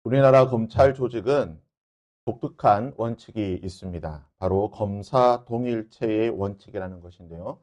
우리나라 검찰 조직은 독특한 원칙이 있습니다. 바로 검사 동일체의 원칙이라는 것인데요.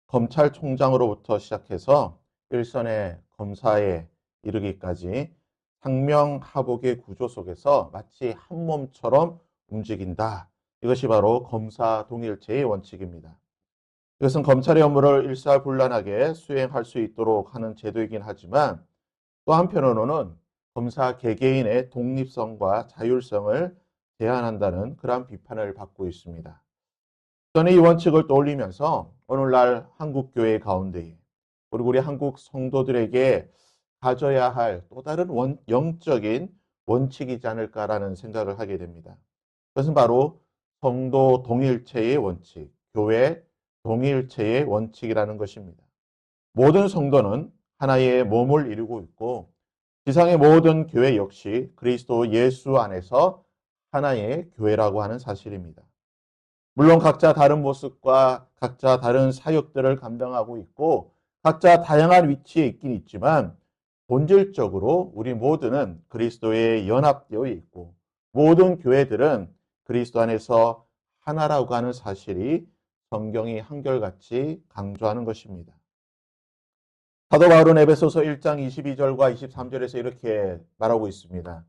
검찰총장으로부터 시작해서 일선의 검사에 이르기까지 상명하복의 구조 속에서 마치 한 몸처럼 움직인다. 이것이 바로 검사 동일체의 원칙입니다. 이것은 검찰의 업무를 일사불란하게 수행할 수 있도록 하는 제도이긴 하지만 또 한편으로는 검사 개개인의 독립성과 자율성을 제한한다는 그러한 비판을 받고 있습니다. 저는 이 원칙을 떠올리면서 오늘날 한국교회 가운데에 그리고 우리 한국 성도들에게 가져야 할 또 다른 영적인 원칙이지 않을까라는 생각을 하게 됩니다. 그것은 바로 성도 동일체의 원칙, 교회 동일체의 원칙이라는 것입니다. 모든 성도는 하나의 몸을 이루고 있고 지상의 모든 교회 역시 그리스도 예수 안에서 하나의 교회라고 하는 사실입니다. 물론 각자 다른 모습과 각자 다른 사역들을 감당하고 있고 각자 다양한 위치에 있긴 있지만 본질적으로 우리 모두는 그리스도에 연합되어 있고 모든 교회들은 그리스도 안에서 하나라고 하는 사실이 성경이 한결같이 강조하는 것입니다. 사도 바울은 에베소서 1장 22절과 23절에서 이렇게 말하고 있습니다.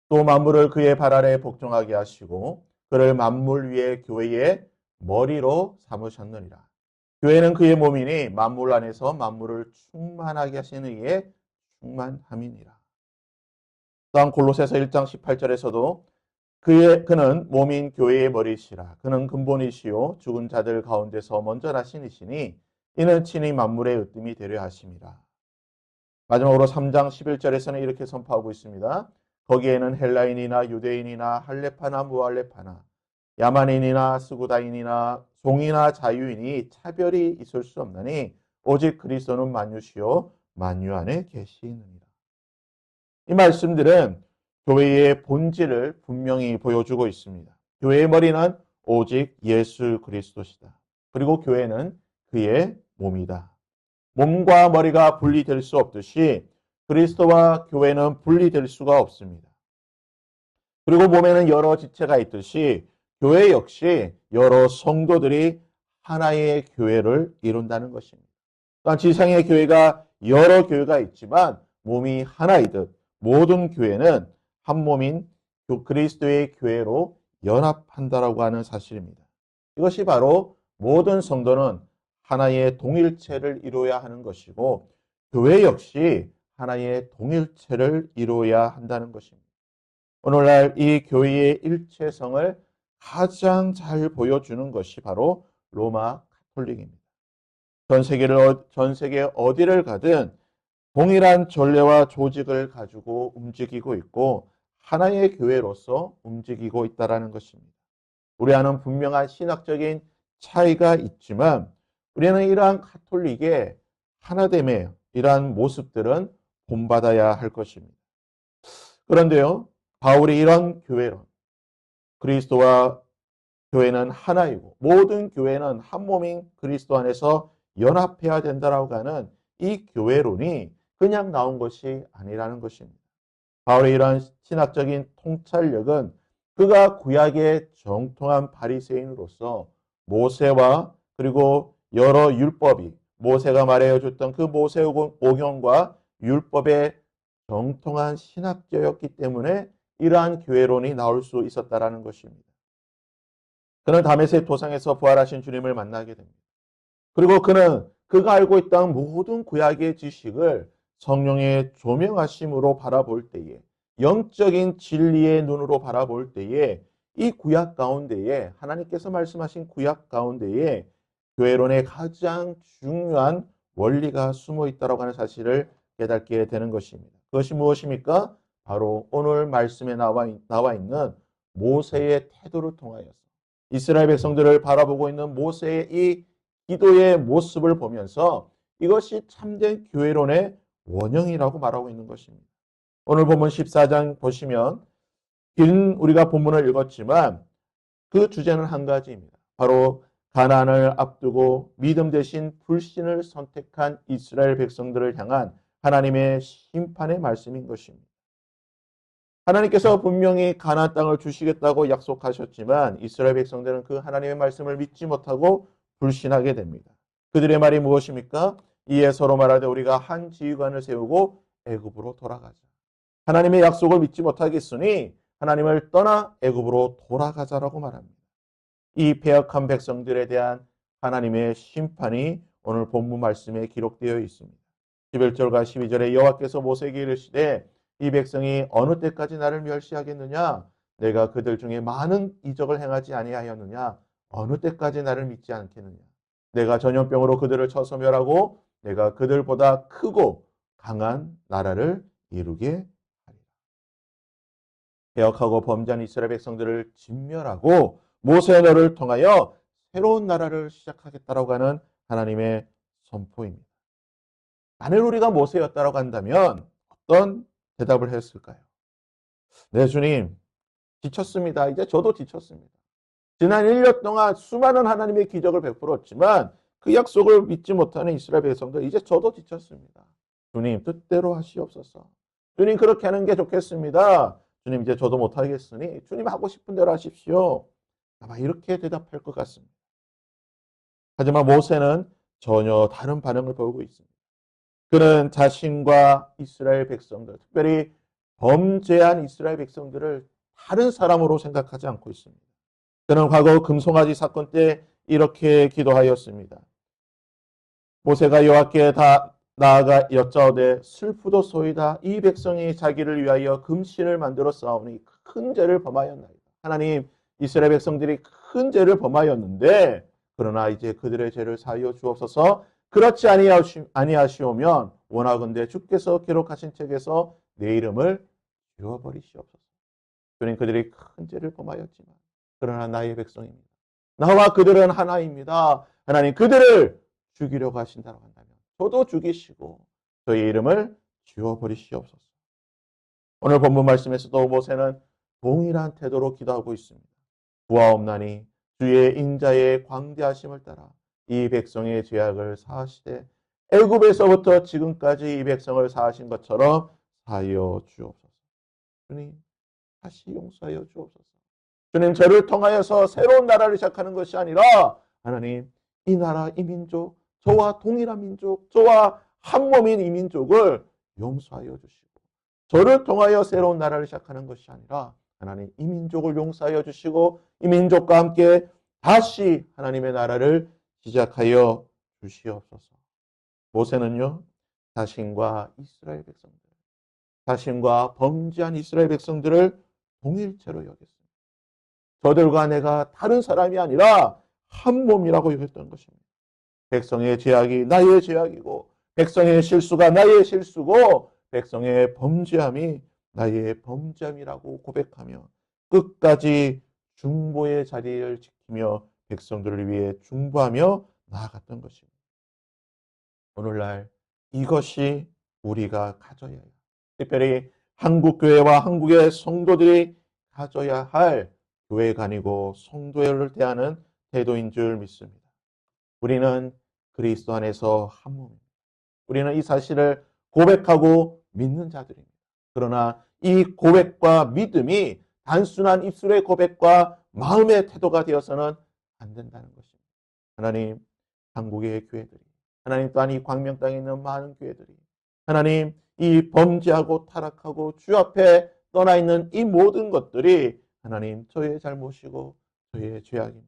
또 만물을 그의 발 아래 복종하게 하시고 그를 만물 위에 교회의 머리로 삼으셨느니라. 교회는 그의 몸이니 만물 안에서 만물을 충만하게 하시는 이의 충만함이니라. 또한 골로새서 1장 18절에서도 그는 몸인 교회의 머리시라. 그는 근본이시요 죽은 자들 가운데서 먼저 나신 이시니 이는 친히 만물의 으뜸이 되려 하심이라. 마지막으로 3장 11절에서는 이렇게 선포하고 있습니다. 거기에는 헬라인이나 유대인이나 할레파나 무할레파나 야만인이나 스구다인이나 종이나 자유인이 차별이 있을 수 없나니 오직 그리스도는 만유시요 만유 안에 계시느니라. 이 말씀들은 교회의 본질을 분명히 보여주고 있습니다. 교회의 머리는 오직 예수 그리스도시다. 그리고 교회는 그의 몸이다. 몸과 머리가 분리될 수 없듯이 그리스도와 교회는 분리될 수가 없습니다. 그리고 몸에는 여러 지체가 있듯이 교회 역시 여러 성도들이 하나의 교회를 이룬다는 것입니다. 또한 지상의 교회가 여러 교회가 있지만 몸이 하나이듯 모든 교회는 한 몸인 그리스도의 교회로 연합한다라고 하는 사실입니다. 이것이 바로 모든 성도는 하나의 동일체를 이루어야 하는 것이고 교회 역시 하나의 동일체를 이루어야 한다는 것입니다. 오늘날 이 교회의 일체성을 가장 잘 보여주는 것이 바로 로마 가톨릭입니다. 전 세계 어디를 가든 동일한 전례와 조직을 가지고 움직이고 있고 하나의 교회로서 움직이고 있다는 것입니다. 우리 안은 분명한 신학적인 차이가 있지만 우리는 이러한 가톨릭의 하나됨의 이러한 모습들은 본받아야 할 것입니다. 그런데요, 바울이 이런 교회론, 그리스도와 교회는 하나이고 모든 교회는 한 몸인 그리스도 안에서 연합해야 된다라고 하는 이 교회론이 그냥 나온 것이 아니라는 것입니다. 바울의 이러한 신학적인 통찰력은 그가 구약의 정통한 바리새인으로서 모세와 그리고 여러 율법이 모세가 말하여 줬던 그 모세 오경과 율법의 정통한 신학자였기 때문에 이러한 교회론이 나올 수 있었다라는 것입니다. 그는 다메섹 도상에서 부활하신 주님을 만나게 됩니다. 그리고 그는 그가 알고 있던 모든 구약의 지식을 성령의 조명하심으로 바라볼 때에 영적인 진리의 눈으로 바라볼 때에 이 구약 가운데에 하나님께서 말씀하신 구약 가운데에 교회론의 가장 중요한 원리가 숨어 있다고 하는 사실을 깨닫게 되는 것입니다. 그것이 무엇입니까? 바로 오늘 말씀에 나와 있는 모세의 태도를 통하여서 이스라엘 백성들을 바라보고 있는 모세의 이 기도의 모습을 보면서 이것이 참된 교회론의 원형이라고 말하고 있는 것입니다. 오늘 본문 14장 보시면 긴 우리가 본문을 읽었지만 그 주제는 한 가지입니다. 바로 가나안을 앞두고 믿음 대신 불신을 선택한 이스라엘 백성들을 향한 하나님의 심판의 말씀인 것입니다. 하나님께서 분명히 가나안 땅을 주시겠다고 약속하셨지만 이스라엘 백성들은 그 하나님의 말씀을 믿지 못하고 불신하게 됩니다. 그들의 말이 무엇입니까? 이에 서로 말하되 우리가 한 지휘관을 세우고 애굽으로 돌아가자. 하나님의 약속을 믿지 못하겠으니 하나님을 떠나 애굽으로 돌아가자라고 말합니다. 이 패역한 백성들에 대한 하나님의 심판이 오늘 본문 말씀에 기록되어 있습니다. 11절과 12절에 여호와께서 모세에게 이르시되 이 백성이 어느 때까지 나를 멸시하겠느냐? 내가 그들 중에 많은 이적을 행하지 아니하였느냐? 어느 때까지 나를 믿지 않겠느냐? 내가 전염병으로 그들을 쳐서 멸하고 내가 그들보다 크고 강한 나라를 이루게 하리라. 배역하고 범죄한 이스라엘 백성들을 진멸하고 모세 너를 통하여 새로운 나라를 시작하겠다라고 하는 하나님의 선포입니다. 만일 우리가 모세였다라고 한다면 어떤 대답을 했을까요? 네, 주님, 지쳤습니다. 이제 저도 지쳤습니다. 지난 1년 동안 수많은 하나님의 기적을 베풀었지만 그 약속을 믿지 못하는 이스라엘 백성들, 이제 저도 지쳤습니다. 주님, 뜻대로 하시옵소서. 주님, 그렇게 하는 게 좋겠습니다. 주님, 이제 저도 못하겠으니 주님 하고 싶은 대로 하십시오. 아마 이렇게 대답할 것 같습니다. 하지만 모세는 전혀 다른 반응을 보이고 있습니다. 그는 자신과 이스라엘 백성들, 특별히 범죄한 이스라엘 백성들을 다른 사람으로 생각하지 않고 있습니다. 그는 과거 금송아지 사건 때 이렇게 기도하였습니다. 모세가 여호와께 다 나아가 여짜오되 슬프도소이다. 이 백성이 자기를 위하여 금신을 만들어 싸우니 큰 죄를 범하였나이다. 하나님, 이스라엘 백성들이 큰 죄를 범하였는데 그러나 이제 그들의 죄를 사하여 주옵소서. 그렇지 아니하시오면 원하건대 주께서 기록하신 책에서 내 이름을 지워버리시옵소서. 주님, 그들이 큰 죄를 범하였지만 그러나 나의 백성입니다. 나와 그들은 하나입니다. 하나님, 그들을 죽이려고 하신다고 한다면 저도 죽이시고 저의 이름을 지워버리시옵소서. 오늘 본문 말씀에서도 모세는 동일한 태도로 기도하고 있습니다. 구하옵나니 주의 인자의 광대하심을 따라 이 백성의 죄악을 사하시되 애굽에서부터 지금까지 이 백성을 사하신 것처럼 사하여 주옵소서. 주님, 다시 용서하여 주옵소서. 주님, 저를 통하여서 새로운 나라를 시작하는 것이 아니라 하나님, 이 나라, 이 민족, 저와 동일한 민족, 저와 한 몸인 이 민족을 용서하여 주시고 저를 통하여 새로운 나라를 시작하는 것이 아니라 하나님, 이 민족을 용서하여 주시고 이 민족과 함께 다시 하나님의 나라를 시작하여 주시옵소서. 모세는요, 자신과 이스라엘 백성들, 자신과 범죄한 이스라엘 백성들을 동일체로 여겼습니다. 저들과 내가 다른 사람이 아니라 한 몸이라고 여겼던 것입니다. 백성의 죄악이 나의 죄악이고 백성의 실수가 나의 실수고 백성의 범죄함이 나의 범죄함이라고 고백하며 끝까지 중보의 자리를 지키며 백성들을 위해 중보하며 나아갔던 것입니다. 오늘날 이것이 우리가 가져야 해요. 특별히 한국교회와 한국의 성도들이 가져야 할 교회관이고 성도를 대하는 태도인 줄 믿습니다. 우리는 그리스도 안에서 한 몸입니다. 우리는 이 사실을 고백하고 믿는 자들입니다. 그러나 이 고백과 믿음이 단순한 입술의 고백과 마음의 태도가 되어서는 안 된다는 것입니다. 하나님, 한국의 교회들이, 하나님 또한 이 광명 땅에 있는 많은 교회들이, 하나님, 이 범죄하고 타락하고 주 앞에 떠나 있는 이 모든 것들이 하나님, 저의 잘못이고 저의 죄악입니다.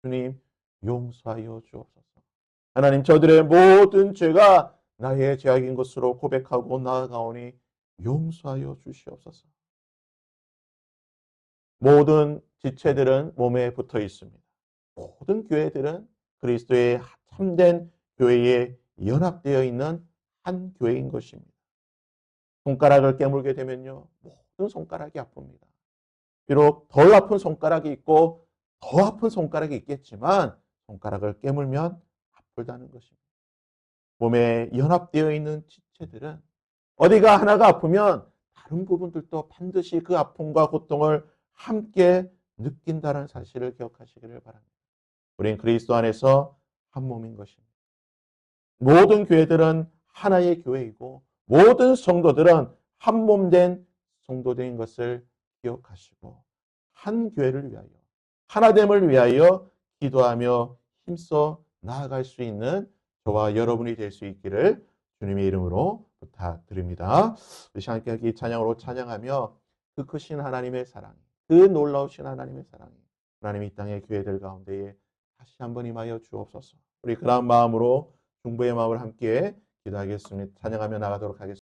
주님, 용서하여 주옵소서. 하나님, 저들의 모든 죄가 나의 죄악인 것으로 고백하고 나아가오니 용서하여 주시옵소서. 모든 지체들은 몸에 붙어 있습니다. 모든 교회들은 그리스도의 참된 교회에 연합되어 있는 한 교회인 것입니다. 손가락을 깨물게 되면요, 모든 손가락이 아픕니다. 비록 덜 아픈 손가락이 있고 더 아픈 손가락이 있겠지만 손가락을 깨물면 아프다는 것입니다. 몸에 연합되어 있는 지체들은 어디가 하나가 아프면 다른 부분들도 반드시 그 아픔과 고통을 함께 느낀다는 사실을 기억하시기를 바랍니다. 우리는 그리스도 안에서 한 몸인 것입니다. 모든 교회들은 하나의 교회이고 모든 성도들은 한 몸 된 성도된 것을 기억하시고 한 교회를 위하여 하나됨을 위하여 기도하며 힘써 나아갈 수 있는 저와 여러분이 될 수 있기를 주님의 이름으로 부탁드립니다. 우리 시간께 이 찬양으로 찬양하며 그 크신 하나님의 사랑, 그 놀라우신 하나님의 사랑이 하나님 이 땅의 교회들 가운데에 다시 한번 임하여 주옵소서. 우리 그런 마음으로 중보의 마음을 함께 기도하겠습니다. 찬양하며 나가도록 하겠습니다.